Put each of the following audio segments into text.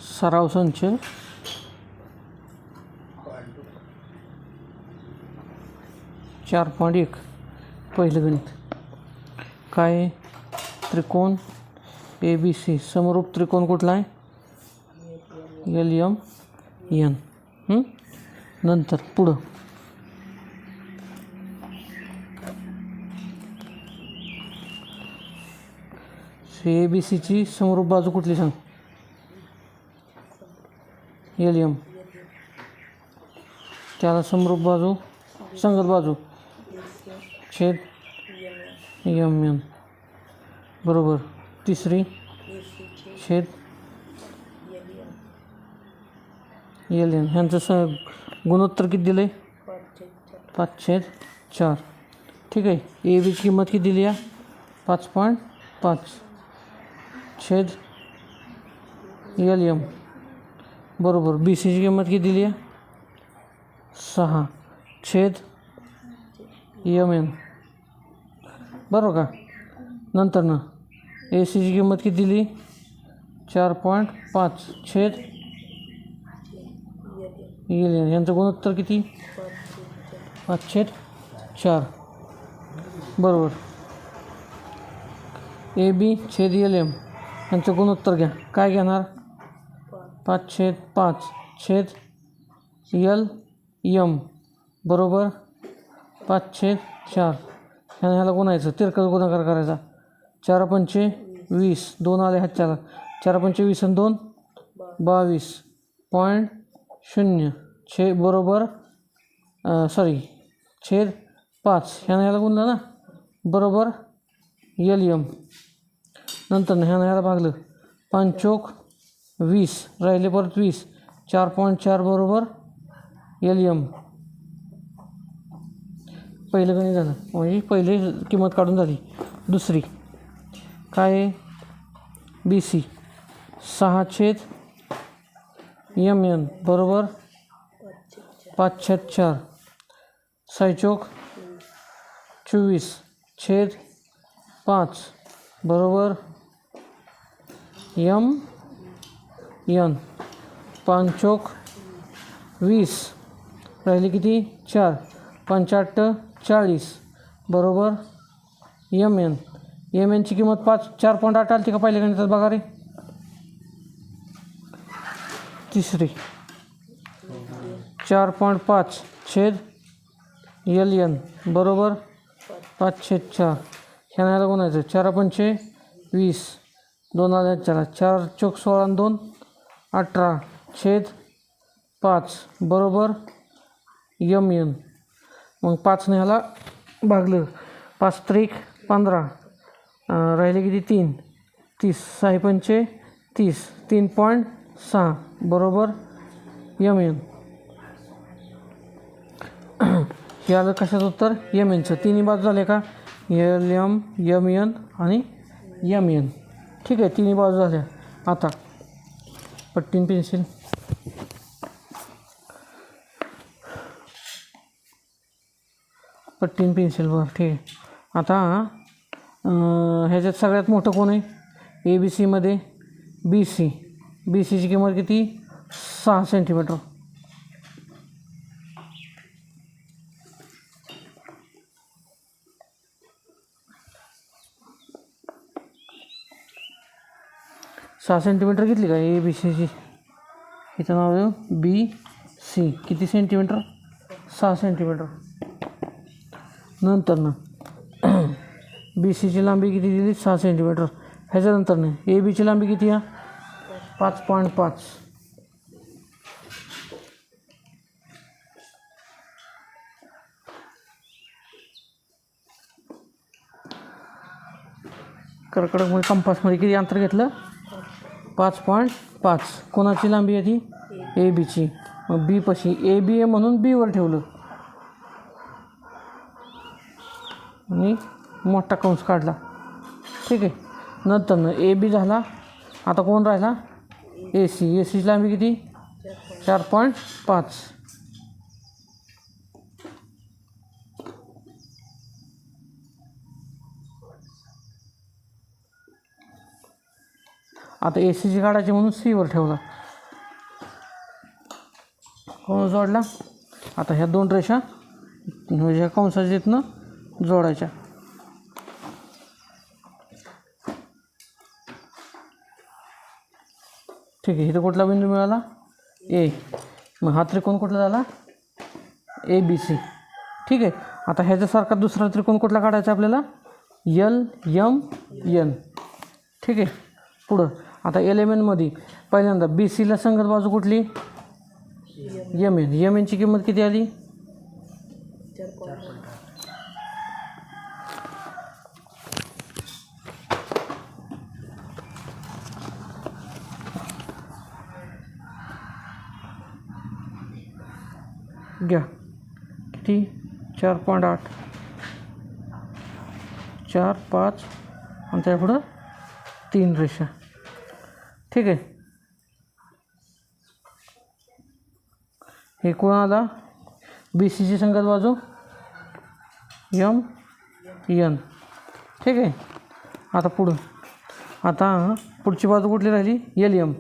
सराव संच 4.1 पहिलं गणित. काय त्रिकोण ABC समरूप त्रिकोण कुठला आहे? LMN. नंतर पुढं ABCची समरूप बाजू कुठली सांग? LM. त्याला समरूप बाजू संगत बाजू छेद MN बरोबर. तिसरी छेद LN. ह्यांचं गुणोत्तर किती दिलं आहे? 5/4. ठीक आहे. ABची किंमत किती दिली आहे? 5.5 छेद LM बरोबर. BCची किंमत किती दिली आहे? 6 छेद MN बरोबर का. नंतर ना ACची किंमत किती दिली? 4.5 छेद LN. यांचं गुणोत्तर किती? 5/4 बरोबर. AB छेद LM यांचं गुणोत्तर घ्या. काय घेणार? 5/5 छेद LM बरोबर 5/4. ह्याला गुणायचं, तिरकस गुणाकार करायचा. 4×5 20, 2 आले हातच्याला. 4×5 20 आणि 2 22.0 छेद बरोबर छेद 5. ह्याला गुणलं ना बरोबर LM. नंतर ह्याला भागलं 5×4 20 राहिले परत 20. 4.4 बरोबर LM. पहिलं गणित झालं म्हणजे पहिली किंमत काढून झाली. दुसरी काय? BC 6 छेद MN बरोबर 5/4. 6×4 24 छेद 5 बरोबर MN. 5×4 20 राहिले किती? 4. 5×8 40 बरोबर MN. MNची किंमत 4.8 आली का पहिल्या गणितात? बघा रे. तिसरी 4.5 छेद LN बरोबर 5/4. ह्याला गुणायचं. 4×5 20, 2 आले चला. 4×4 16 आणि 2 18 छेद 5 बरोबर MN. मग 5ने ह्याला भागलं. 5×3 15 राहिले किती? 3 30. 6×5 30. 3.6 बरोबर MN. हे आलं कशाचं उत्तर? MNचं. तिन्ही बाजू झाले का? LM MN आणि MN. ठीक आहे. तिन्ही बाजू झाल्या. आता पट्टीन पेन्सिल बरं. ठीक आहे. आता ह्याच्यात सगळ्यात मोठं कोण आहे? ABCमध्ये BCची किंमत किती? 6 सेंटीमीटर. घेतली का ABCची? हिचं नाव आहे BC. किती सेंटीमीटर? 6 सेंटीमीटर. नंतर ना BCची लांबी किती दिली? 6 सेंटीमीटर. ह्याच्यानंतर ना ABची लांबी किती आहे? 5.5. कर्कडकमध्ये कंपासमध्ये किती अंतर घेतलं? 5.5. कोणाची लांबी आहे ती? ABची. मग B पाशी AB आहे म्हणून Bवर ठेवलं आणि मोठा कंस काढला. ठीक आहे. नंतर ना AB झाला. आता कोण राहिला? ACची लांबी किती? 4.5. आता ACची काढायची म्हणून Cवर ठेवला. कंस जोडला. आता ह्या 2 रेषा ह्या कंसाच्या इथनं जोडायच्या. ठीक आहे. इथं कुठला बिंदू मिळाला? ए. मग हा त्रिकोण कुठला झाला? ABC. ठीक आहे. आता ह्याच्यासारखा दुसरा त्रिकोण कुठला काढायचा आपल्याला? LMN. ठीक आहे. पुढं आता LMNमध्ये पहिल्यांदा BCला संगत बाजू कुठली? MN. MNची किंमत किती आली? 4. घ्या किती? 4.8. 4, 5 आणि त्यापुढं 3 रेषा. ठीक आहे. हे कोणाला? BCची संगत बाजू MN. ठीक आहे. आता पुढची बाजू कुठली राहिली? LM.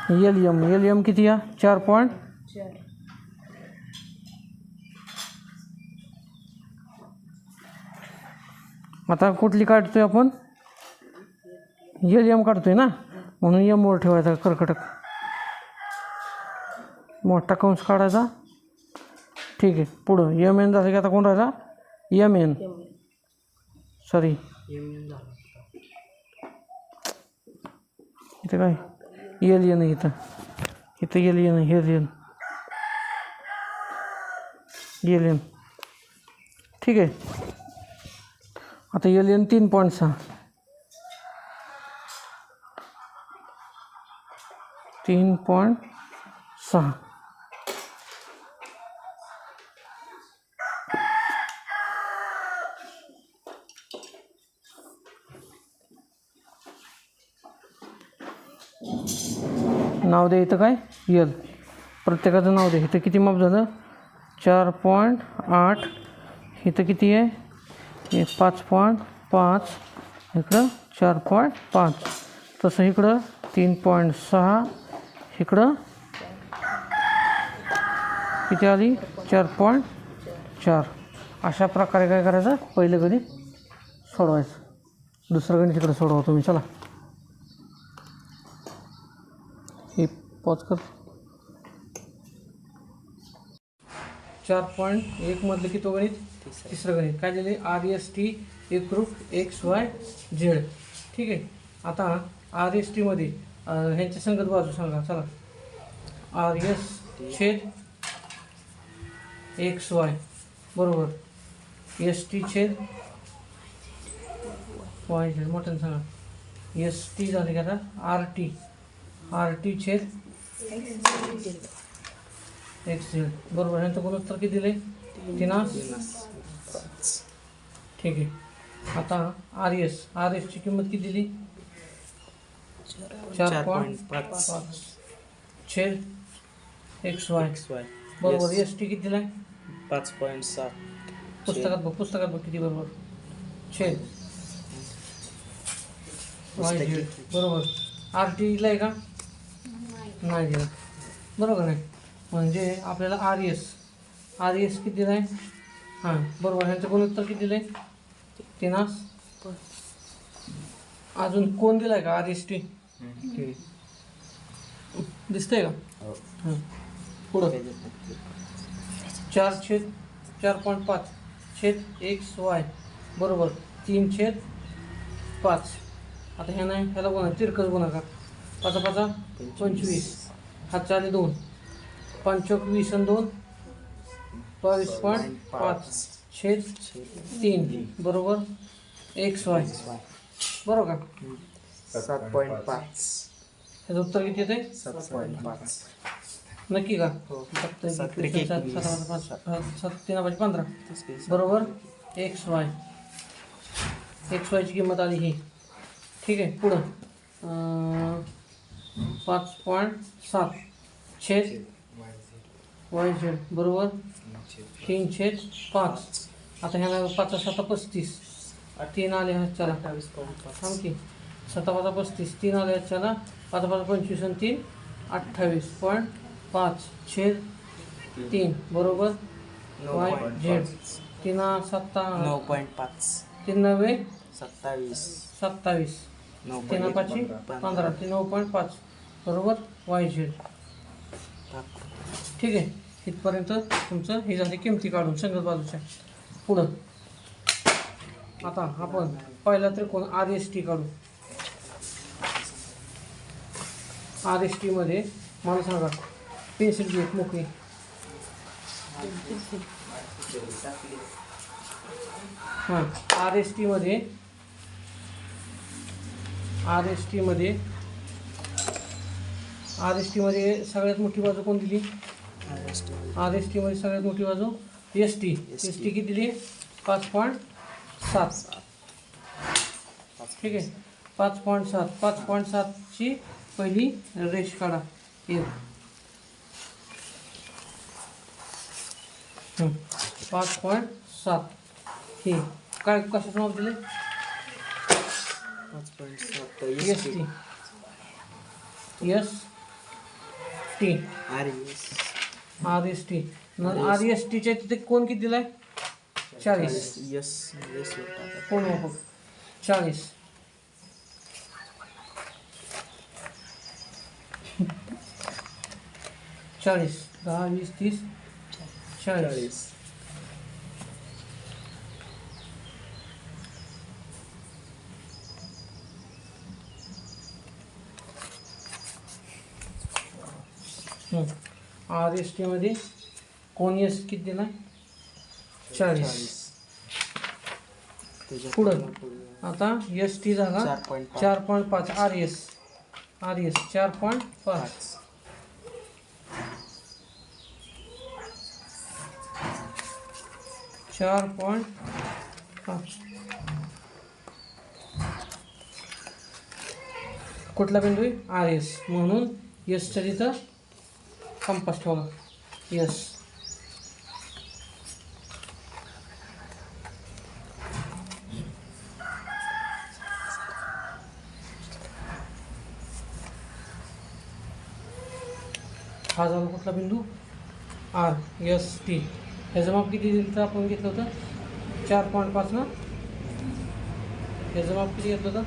LM किती या? 4.4. आता कुठली काढतोय आपण? LM काढतोय ना, म्हणून M वर ठेवायचा कर्कटक. मोठा कंस काढायचा. ठीक आहे. पुढं MN झालं की आता कोण राहिला? MN. सॉरी, इथं काय? LN आहे. इथं LN आहे. LN. ठीक आहे. आता LN 3.6. 3.6. नाव द्या इथं काय? L. प्रत्येकाचं नाव द्या. इथं किती माप झालं? 4.8. इथं किती आहे? हे 5.5. इकडं 4.5. तसं इकडं 3.6. इकडं किती आली? 4.4. अशा प्रकारे काय करायचं? पहिलं गणित सोडवायचं. दुसरं गणित इकडं सोडवा तुम्ही. चला, हे पॉज कर. 4.1 मधलं किती गणित? तिसरं गणित. काय दिले? RST एकरूप XYZ. ठीक आहे. आता RST मध्ये ह्यांची संगत बाजू सांगा. चला, RS छेद XY बरोबर ST छेद YZ. मोठ्यानं सांगा. ST झाले का? आता RT छेद XZ बरोबर. ह्यांचं गुणोत्तर किती दिले? 3. ठीक आहे. आता RS ची किंमत किती दिली? 4.5 छेद XY बरोबर. ST किती दिलाय? 5.7. पुस्तकात बघ किती बरोबर. छेद YZ बरोबर. RT दिलाय का? नाही दिला. बरोबर नाही. म्हणजे आपल्याला RS किती दिलाय? हां बरोबर. ह्यांचं गुणोत्तर किती दिलंय? 3. अजून कोण दिलाय का? RST दिसतंय का? हां. पुढं 4/4.5 छेद XY बरोबर 3/5. आता ह्या नाही, ह्याला गुणा तिरकस गुणाकार. 5 5 25. हातच्या आले 2. 5 20 आणि 2 22.5 छेद 3 बरोबर XY बरोबर का? 7.5. ह्याचं उत्तर किती येते? 7.5. नक्की का? 7×3=15 बरोबर XY. XYची किंमत आली ही. ठीक आहे. पुढं 5.7 छेद YZ बरोबर 3/5. आता ह्याला 5 7 35. 3 आले ह्याच्याला. थांब की. 7 5 35. 3 आले ह्याच्याला. 5 5 25 आणि 3 28.5 5/3 बरोबर वाय झेड. 9.5 3 9 27 27 3 5 15 ते 9.5 बरोबर वाय झेड. ठीक आहे. इथपर्यंत तुमचं हे झाले किमती काढून संगत बाजूच्या. पुढं आता आपण पहिला त्रिकोण आर एस टी काढू. आर एस टीमध्ये मला सांगा, पेन्सिल घे एक मोकळी. हां, आर एस टीमध्ये सगळ्यात मोठी बाजू कोण दिली? आर एस टीमध्ये सगळ्यात मोठी बाजू एस टी. एस टी किती दिली? 5.7. ठीक आहे. 5.7 5.7ची पहिली रेष काढा. 5.7 हे काय कशाचं नाव दिले? 5.7 S T. S T R S T. R S टीच्या तिथे कोण किती दिलाय? 40. कोण नको 40. 40 10 20 30 40. आर एस टीमध्ये कोण एस किती दिला? 40. पुढं आता एस टी झाला 4.5. R S 4.5. कुठला बिंदू आहे? R S. म्हणून एसच्या तिथं कंपास ठेवा. एस हा झाला कुठला बिंदू? R S T. ह्याचं माप किती दिलं तर आपण घेतलं होतं? 4.5 ना. ह्याचं माप किती घेतलं होतं?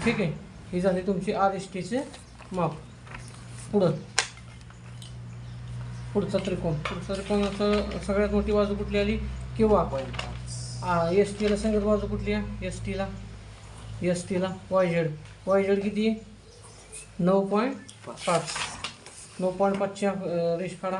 ठीक आहे. ही झाली तुमची आर एस टीचे माप. पुढचा त्रिकोणाचं सगळ्यात मोठी बाजू कुठली आली? किंवा एस टीला संगत बाजू कुठली आहे? एस टीला वाय झेड. वाय झेड किती आहे? 9.5. 9.5ची रेष काढा.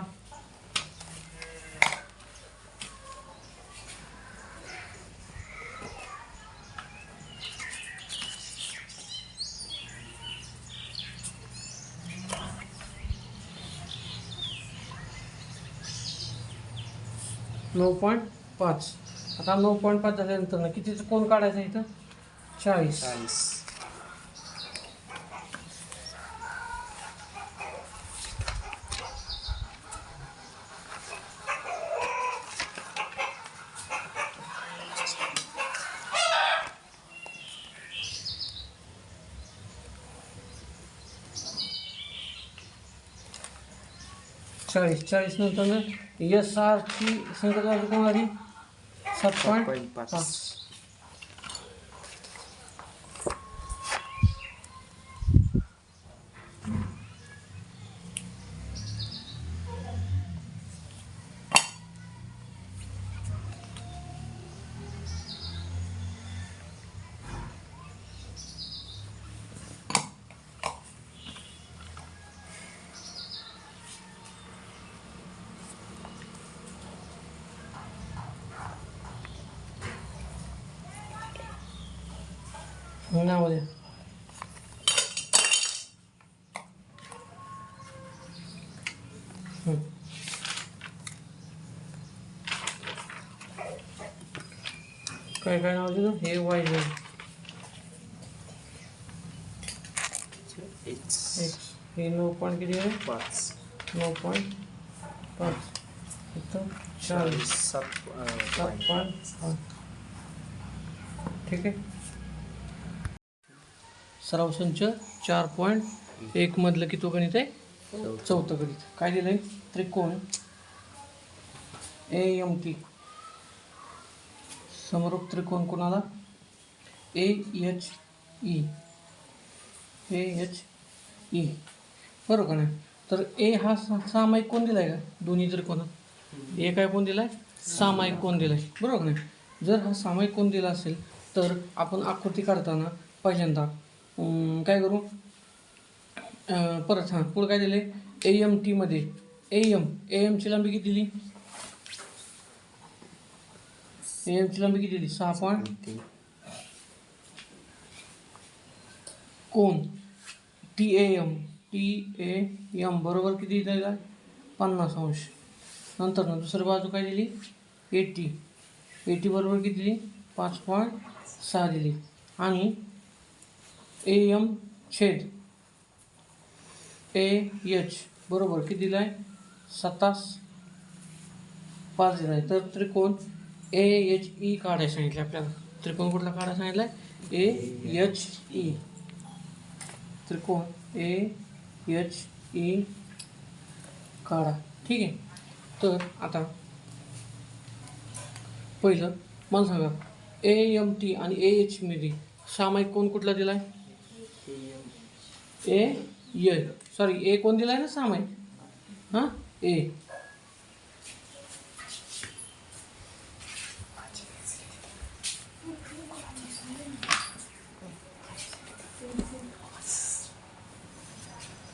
नऊ 9.5. आता 9.5 झाल्यानंतर ना कितीचं कोण काढायचं इथं? 40. 40 नंतर ना एस आरची संगत बाजू कोण आली? 7.5. नावामध्ये काय काय नाव दिलं? हे वाय झेड. हे 9 किती आहे? 5. 9.5 इथं 40. 7.5. ठीक आहे. सराव संच 4.5. एक मधलं किती गणित आहे? चौथं गणित. काय दिलंय? त्रिकोण AMT, समरूप त्रिकोण कोणाला? AHE. बरोबर का नाही? तर ए हा सामायिक कोण दिलाय का दोन्ही त्रिकोणात? ए काय कोण दिलाय? सामायिक कोण दिलाय, बरोबर का नाही? जर हा सामायिक कोण दिला असेल तर आपण आकृती काढताना पहिल्यांदा काय करू? परत पुढे काय दिले? AMT मध्ये AMची लांबी किती दिली? AMची लांबी किती दिली? 6. कोण TAM बरोबर किती दिला? 50 अंश. नंतर ना दुसरी बाजू काय दिली? AT बरोबर किती दिली? 5.6 दिली. आणि AM छेद AH बरोबर किती दिला आहे? 5 दिला आहे. तर त्रिकोण AHE काढायला सांगितलं आपल्याला. त्रिकोण कुठला काढायला सांगितलं आहे? AHE. त्रिकोण AHE काढा. ठीक आहे. तर आता पहिलं मला सांगा, AMT आणि AH मध्ये सामायिक कोण कुठला दिला आहे? ए कोण दिला आहे ना सामायिक? हां, ए.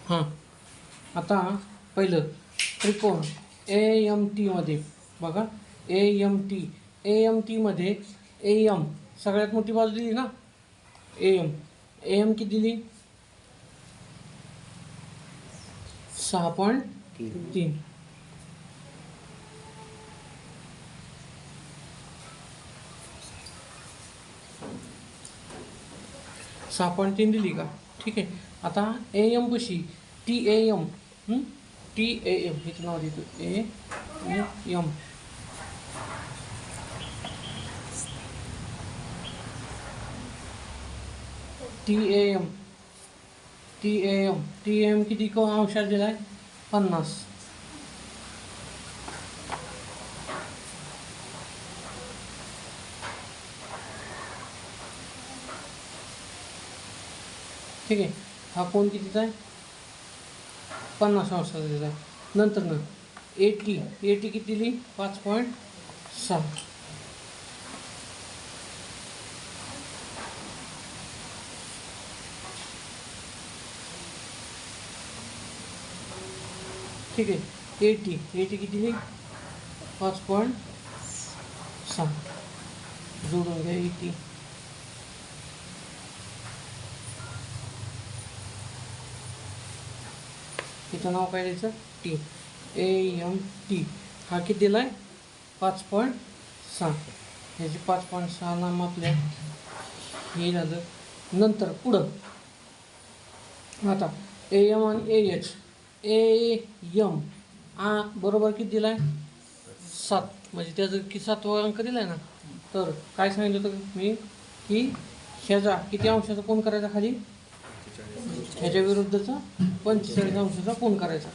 हां, आता पहिलं त्रिकोण AMT मध्ये बघा. AMT मध्ये AM सगळ्यात मोठी बाजू दिली ना. AM किती दिली? 6.3. 6.3 दिली का? ठीक आहे. आता AM पशी TAM हेच नाव देतो. AM TAM किती अंशात दिला आहे? 50. ठीक आहे. हा कोण कितीचा आहे? 50 अंशाचा दिला आहे. नंतर ना AT किती दिली? 5.6. ठीक आहे. AT किती दिली? 5.6. जोडून घ्या AT. तिचं नाव काय द्यायचं? AMT. हा किती दिला आहे? 5.6. ह्याची 5.6 नाम आपल्या हे झालं. नंतर पुढं आता AM आणि AH. AM बरोबर किती दिला आहे? 7. म्हणजे त्याचं की 7वा अंक दिला आहे ना. तर काय सांगितलं होतं मी की ह्याचा किती अंशाचा कोण करायचा खाली? ह्याच्या विरुद्धचा 45 अंशाचा कोण करायचा.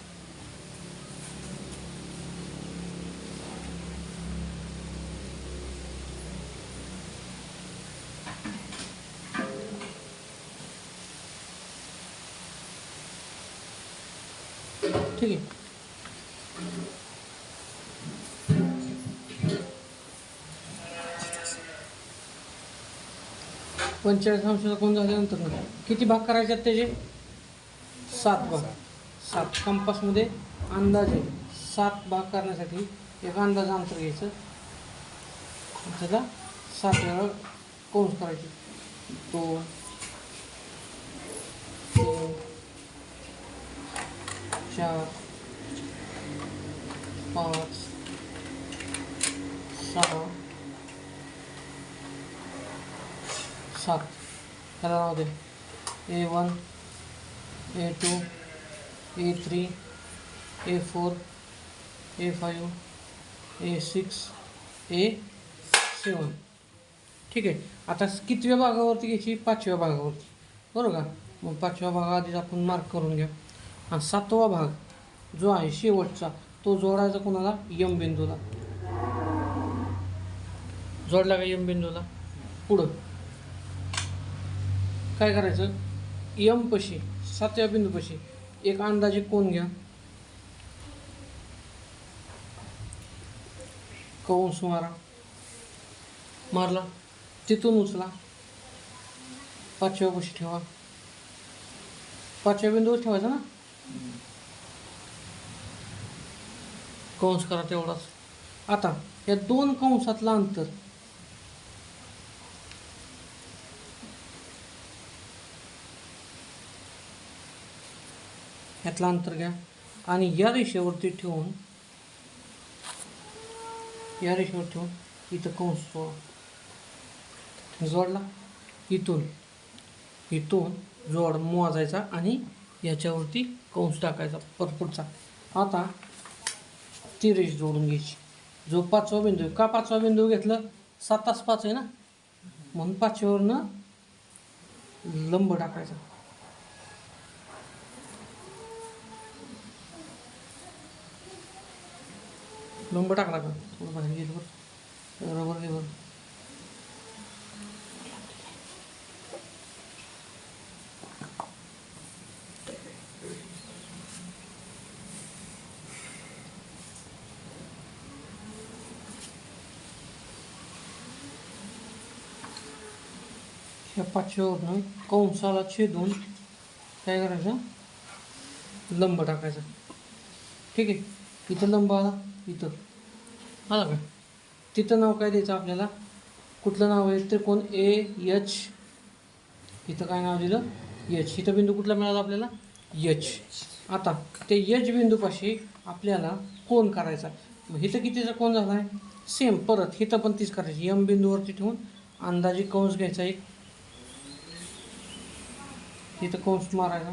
ठीक आहे. पंचेचाळीस अंशाचा कोण झाल्यानंतर ना किती भाग करायचे आहेत त्याचे? 7 भाग. 7 कंपासमध्ये अंदाजे 7 भाग करण्यासाठी एक अंदाज अंतर घ्यायचं. त्याला 7 वेळा कंस करायचे. 2 3 4 5 6 7. त्याला नाव दे. A1 A2 A3 A4 A5 A6 A7. ठीक आहे. आता कितव्या भागावरती घ्यायची? 5व्या भागावरती, बरोबर का? मग 5व्या भागाआधीच आपण मार्क करून घ्या. आणि 7वा भाग जो आहे शेवटचा तो जोडायचा कोणाला? यम बिंदूला. जोडला का यम बिंदूला? पुढं काय करायचं? यम पशी 7व्या बिंदूपाशी एक अंदाजे कोण घ्या, कंस मारा, मारला, तिथून उचला, 5व्या पाशी ठेवा. 5व्या बिंदूवर ठेवायचा ना, कंस करा तेवढाच. आता या दोन कंसातलं अंतर ह्यातलं अंतर घ्या आणि या रेषेवरती ठेवून इथं कंस जोडला. इथून जोड मोजायचा आणि याच्यावरती कंस टाकायचा पुढचा. आता ती रेष जोडून घ्यायची. जो 5वा बिंदू आहे, का 5वा बिंदू घेतलं? 7 तास 5 आहे ना, म्हणून 5व्यावरनं लंब टाकायचा. लंब टाकला का थोडं बाहेर गेलं बरं, रबर गेलं. ह्या 5व्यावरनं कंसाला छेदून काय करायचं? लंब टाकायचा. ठीक आहे. इथं लंब आला, इथं आला का? तिथं नाव काय द्यायचं आपल्याला? कुठलं नाव आहे? त्रिकोण AH. इथं काय नाव दिलं? H. इथं बिंदू कुठला मिळाला आपल्याला? H. आता ते H बिंदूपाशी आपल्याला कोण करायचा. मग इथं कितीचा कोण झाला आहे? सेम. परत इथं पण तीच करायची. यम बिंदूवरती ठेवून अंदाजे कंस घ्यायचा एक, इथं कंस मारायचा,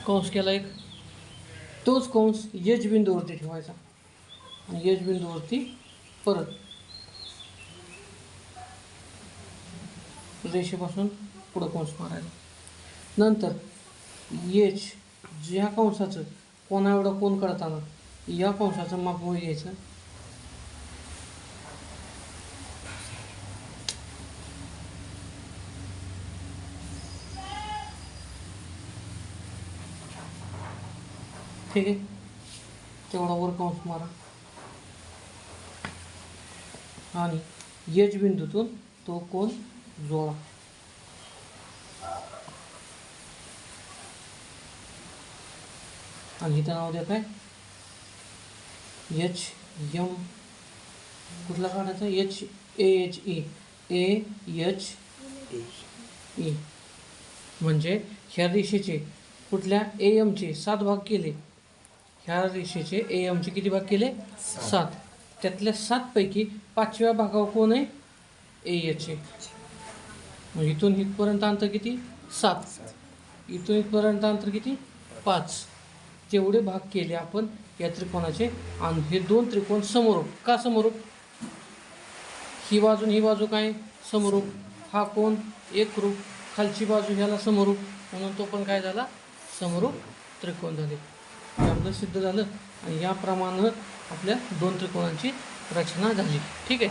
कंस केला एक, तोच कंस H बिंदूवरती ठेवायचा आणि H बिंदूवरती परत रेषेपासून पुढं कंस मारायचा. नंतर H ज्या कंसाचं कोणा एवढं कोण करताना या कंसाचं माप घ्यायचं. ठीक आहे. तेवढा वर कंस मारा आणि H बिंदूतून तो कोण जोडा. आणि इथं नाव देत आहे HM. कुठला काढायचा? HAHE. AHE म्हणजे ह्या रेषेचे कुठल्या AM चे 7 भाग केले. ह्या रेषेचे AM चे किती भाग केले? 7. त्यातल्या 7 पैकी 5व्या भागावर कोण आहे? AH. मग इथून इथपर्यंत अंतर किती? 7. इथून इथपर्यंत अंतर किती? 5. तेवढे भाग केले आपण या त्रिकोणाचे. आणि हे दोन त्रिकोण समरूप. का समरूप? ही बाजू ही बाजू काय समरूप. हा कोण एकरूप. खालची बाजू ह्याला समरूप, म्हणून तो पण काय झाला? समरूप त्रिकोण झाले. यामध्ये सिद्ध झालं आणि याप्रमाणे आपल्या दोन त्रिकोणांची रचना झाली. ठीक आहे.